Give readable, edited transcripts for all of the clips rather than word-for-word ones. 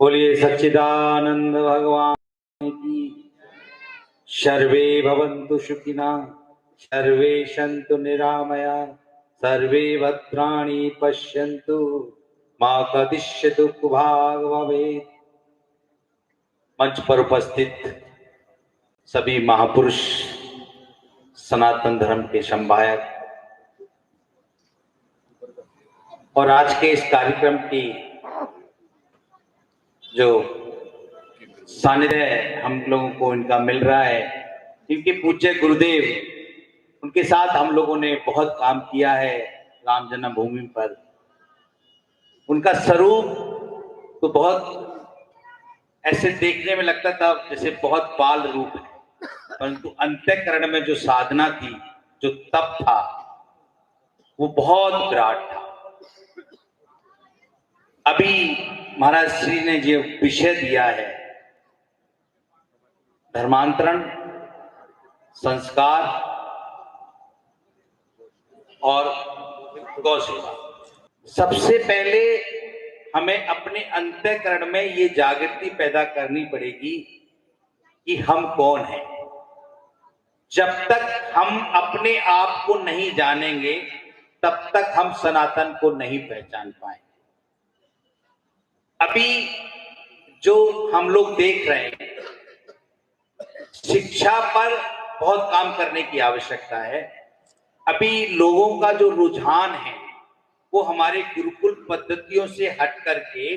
बोलिए सच्चिदानंद भगवान की। सर्वे भवन्तु सुखिनः, सर्वे सन्तु निरामया, सर्वे भद्राणि पश्यन्तु, मा कश्चित् दुःखभाग् भवेत्। मंच पर उपस्थित सभी महापुरुष, सनातन धर्म के संवाहक और आज के इस कार्यक्रम की जो सानिध्य हम लोगों को इनका मिल रहा है, इनके पूज्य गुरुदेव, उनके साथ हम लोगों ने बहुत काम किया है राम जन्मभूमि पर। उनका स्वरूप तो बहुत ऐसे देखने में लगता था जैसे बहुत बाल रूप है, परंतु अंतःकरण में जो साधना थी, जो तप था, वो बहुत विराट था। अभी महाराज श्री ने जो विषय दिया है, धर्मांतरण, संस्कार और गौ सेवा। सबसे पहले हमें अपने अंतःकरण में ये जागृति पैदा करनी पड़ेगी कि हम कौन हैं। जब तक हम अपने आप को नहीं जानेंगे, तब तक हम सनातन को नहीं पहचान पाएंगे। अभी जो हम लोग देख रहे हैं, शिक्षा पर बहुत काम करने की आवश्यकता है। अभी लोगों का जो रुझान है वो हमारे गुरुकुल पद्धतियों से हट करके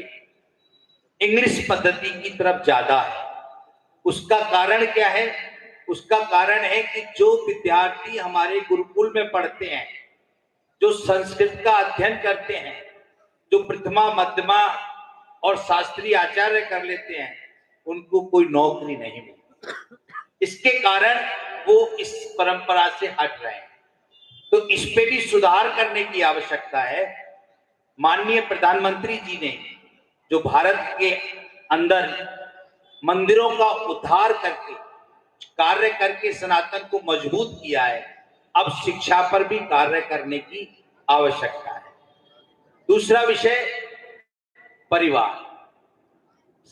इंग्लिश पद्धति की तरफ ज्यादा है। उसका कारण क्या है? उसका कारण है कि जो विद्यार्थी हमारे गुरुकुल में पढ़ते हैं, जो संस्कृत का अध्ययन करते हैं, जो प्रथमा मध्यमा और शास्त्रीय आचार्य कर लेते हैं, उनको कोई नौकरी नहीं मिलती। इसके कारण वो इस परंपरा से हट रहे हैं। तो इस पे भी सुधार करने की आवश्यकता है। माननीय प्रधानमंत्री जी ने जो भारत के अंदर मंदिरों का उद्धार करके कार्य करके सनातन को मजबूत किया है, अब शिक्षा पर भी कार्य करने की आवश्यकता है। दूसरा विषय परिवार।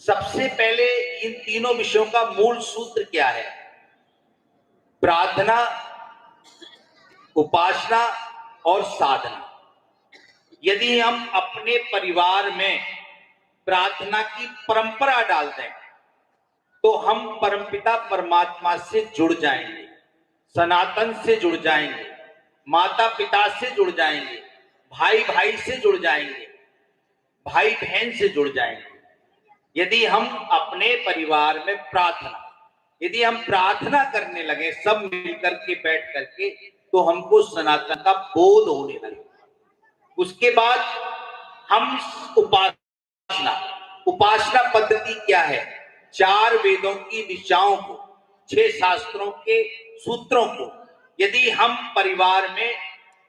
सबसे पहले इन तीनों विषयों का मूल सूत्र क्या है? प्रार्थना, उपासना और साधना। यदि हम अपने परिवार में प्रार्थना की परंपरा डाल दें तो हम परमपिता परमात्मा से जुड़ जाएंगे, सनातन से जुड़ जाएंगे, माता पिता से जुड़ जाएंगे, भाई भाई से जुड़ जाएंगे, भाई बहन से जुड़ जाएंगे। यदि हम अपने परिवार में यदि हम प्रार्थना करने लगे सब मिलकर के बैठ करके, तो हमको सनातन का बोध होने लगे। उसके बाद हम उपासना पद्धति क्या है? 4 वेदों की दिशाओं को, 6 शास्त्रों के सूत्रों को यदि हम परिवार में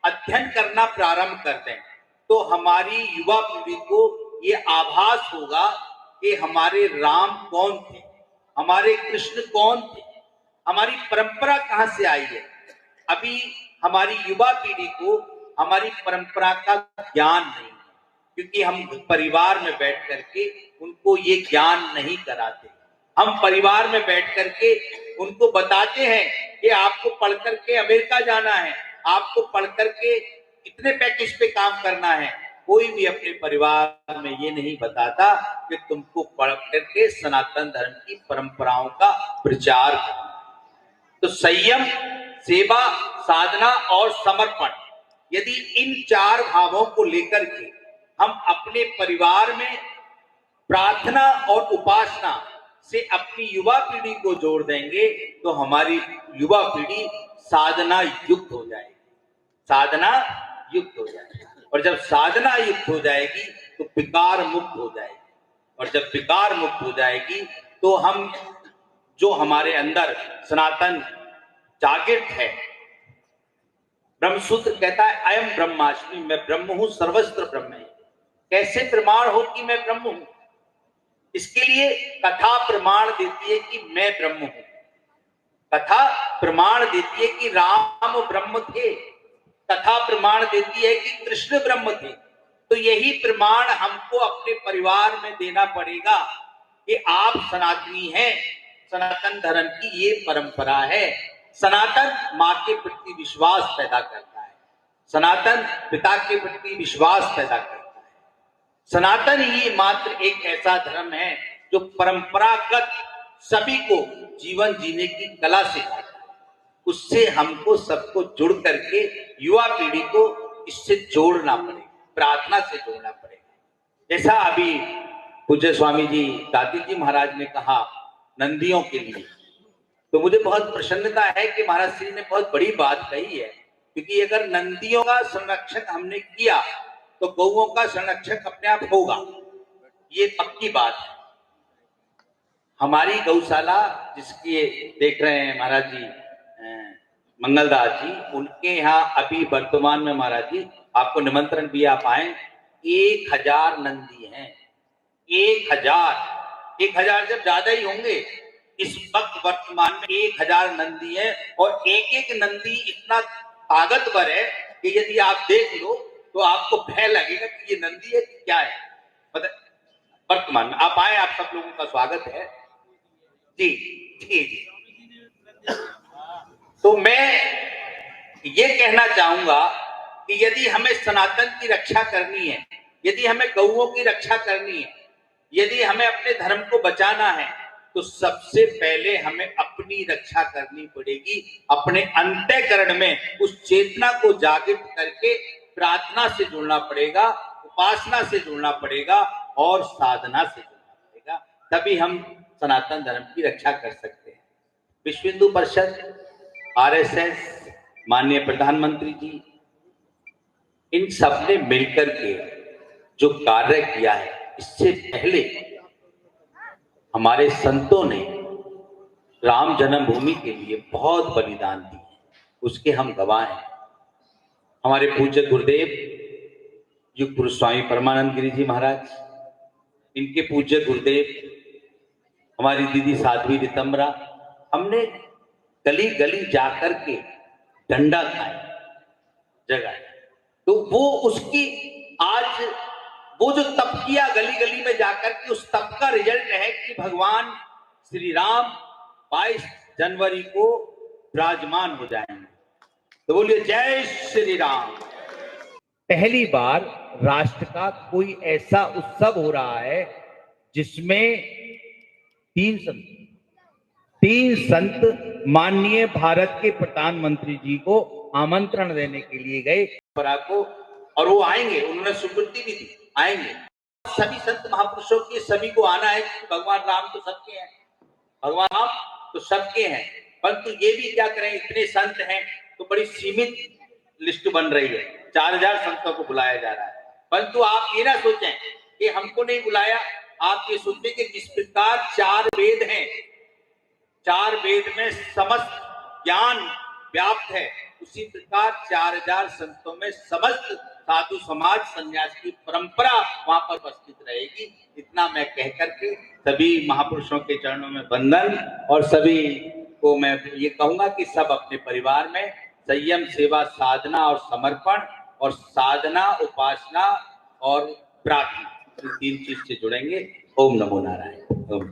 अध्ययन करना प्रारंभ कर दें, तो हमारी युवा पीढ़ी को ये आभास होगा कि हमारे राम कौन थे, हमारे कृष्ण कौन थे, हमारी परंपरा कहां से आई है। अभी हमारी युवा पीढ़ी को हमारी परंपरा का ज्ञान नहीं है, क्योंकि हम परिवार में बैठ करके उनको ये ज्ञान नहीं कराते। हम परिवार में बैठ करके उनको बताते हैं कि आपको पढ़ करके अमेरिका जाना है, आपको पढ़ करके इतने पैकेज पे काम करना है। कोई भी अपने परिवार में ये नहीं बताता कि तुमको पढ़ करके सनातन धर्म की परंपराओं का प्रचार करना। तो संयम, सेवा, साधना और समर्पण, यदि इन 4 भावों को लेकर के हम अपने परिवार में प्रार्थना और उपासना से अपनी युवा पीढ़ी को जोड़ देंगे, तो हमारी युवा पीढ़ी साधना युक्त हो जाएगी, साधना युक्त हो जाएगी। और जब साधना युक्त हो जाएगी तो विकार मुक्त हो जाएगी, और जब विकार मुक्त हो जाएगी तो हम जो हमारे अंदर सनातन जागृत है, ब्रह्मसूत्र कहता है अयम ब्रह्मास्मि, मैं ब्रह्म हूं, सर्वस्त्र ब्रह्म है। कैसे प्रमाण हो कि मैं ब्रह्म हूं? इसके लिए कथा प्रमाण देती है कि मैं ब्रह्म हूं। कथा प्रमाण देती है कि राम ब्रह्म थे, कथा प्रमाण देती है कि कृष्ण ब्रह्म थे। तो यही प्रमाण हमको अपने परिवार में देना पड़ेगा कि आप सनातनी हैं, सनातन धर्म की ये परंपरा है। सनातन माँ के प्रति विश्वास पैदा करता है, सनातन पिता के प्रति विश्वास पैदा करता है। सनातन ही मात्र एक ऐसा धर्म है जो परंपरागत सभी को जीवन जीने की कला सिखाता है। उससे हमको सबको जुड़ करके युवा पीढ़ी को इससे जोड़ना पड़ेगा, प्रार्थना से जोड़ना पड़ेगा। जैसा अभी पूज्य स्वामी जी दाती जी महाराज ने कहा नंदियों के लिए, तो मुझे बहुत प्रसन्नता है कि महाराज श्री ने बहुत बड़ी बात कही है, क्योंकि अगर नंदियों का संरक्षण हमने किया तो गौओं का संरक्षण अपने आप होगा, ये पक्की बात है। हमारी गौशाला जिसकी देख रहे हैं महाराज जी मंगलदास जी, उनके यहाँ अभी वर्तमान में महाराज जी आपको निमंत्रण भी आप आए, 1000 नंदी हैं। 1000 जब ज्यादा ही होंगे, इस वक्त वर्तमान में 1000 नंदी है और एक एक नंदी इतना ताकतवर है कि यदि आप देख लो तो आपको भय लगेगा कि ये नंदी है क्या है। मतलब वर्तमान में आप आए, आप सब लोगों का स्वागत है जी जी जी। तो मैं ये कहना चाहूंगा कि यदि हमें सनातन की रक्षा करनी है, यदि हमें गौओं की रक्षा करनी है, यदि हमें अपने धर्म को बचाना है, तो सबसे पहले हमें अपनी रक्षा करनी पड़ेगी। अपने अंतःकरण में उस चेतना को जागृत करके प्रार्थना से जुड़ना पड़ेगा, उपासना से जुड़ना पड़ेगा और साधना से जुड़ना पड़ेगा, तभी हम सनातन धर्म की रक्षा कर सकते हैं। विश्व हिंदू परिषद, आरएसएस, माननीय प्रधानमंत्री जी, इन सब ने मिलकर के जो कार्य किया है, इससे पहले हमारे संतों ने राम जन्मभूमि के लिए बहुत बलिदान दिए, उसके हम गवाह हैं। हमारे पूज्य गुरुदेव युग पुरुष स्वामी परमानंद गिरी जी महाराज, इनके पूज्य गुरुदेव हमारी दीदी साध्वी रितंबरा, हमने गली गली जाकर के डंडा खाया जगह, तो वो उसकी आज वो जो तप किया गली गली में जाकर के, उस तप का रिजल्ट है कि भगवान श्री राम 22 जनवरी को विराजमान हो जाएंगे। तो बोलिए जय श्री राम। पहली बार राष्ट्र का कोई ऐसा उत्सव हो रहा है जिसमें 3 संत माननीय भारत के प्रधानमंत्री जी को आमंत्रण देने के लिए गए को, और वो आएंगे, उन्होंने स्वीकृति भी दी, आएंगे। सभी संत महापुरुषों के सभी को आना है, भगवान राम तो सबके हैं, भगवान राम तो सबके हैं, परंतु ये भी क्या करें, इतने संत हैं तो बड़ी सीमित लिस्ट बन रही है, 4000 संतों को बुलाया जा रहा है। परंतु आप ये ना सोचें कि हमको नहीं बुलाया, आप ये सोचें कि जिस प्रकार 4 वेद हैं, 4 वेद में समस्त ज्ञान व्याप्त है, उसी प्रकार 4000 संतों में समस्त साधु समाज संन्यास की परंपरा वहां पर उपस्थित रहेगी। इतना मैं कह करके सभी महापुरुषों के चरणों में वंदन, और सभी को मैं ये कहूंगा कि सब अपने परिवार में संयम, सेवा, साधना और समर्पण, और साधना, उपासना और प्रार्थना, 3 चीज से जुड़ेंगे। ओम नमो नारायण। ओम।